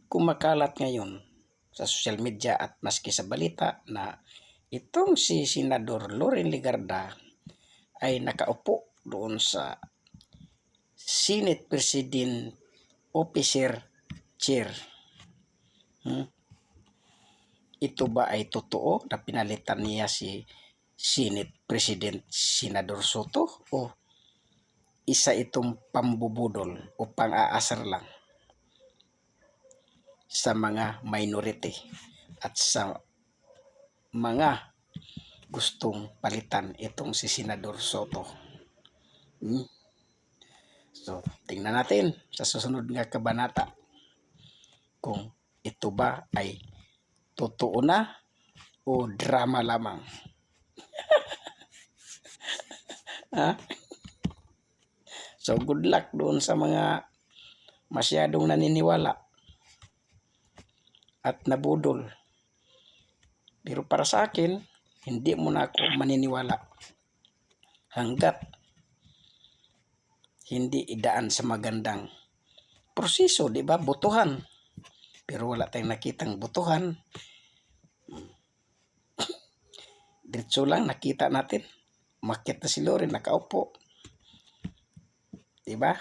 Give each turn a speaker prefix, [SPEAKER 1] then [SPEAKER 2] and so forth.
[SPEAKER 1] kumakalat ngayon sa social media at maski sa balita na itong si Senador Loren Legarda ay nakaupo doon sa Senate President Officer Chair. Ito ba ay totoo na pinalitan niya si Senate President Senador Soto o isa itong pambubudol o pang-aasar lang sa mga minority at sa mga gustong palitan itong si Senador Soto? So, tingnan natin sa susunod nga kabanata kung ito ba ay totoo na o drama lamang. So, good luck doon sa mga masyadong naniniwala at nabudol. Pero para sa akin, hindi mo na ako maniniwala hanggat hindi idaan sa magandang proseso, di ba? Botohan. Pero wala tayong nakitang botohan. Diretso lang nakita natin. Umakyat na si Loren, nakaupo. Di ba?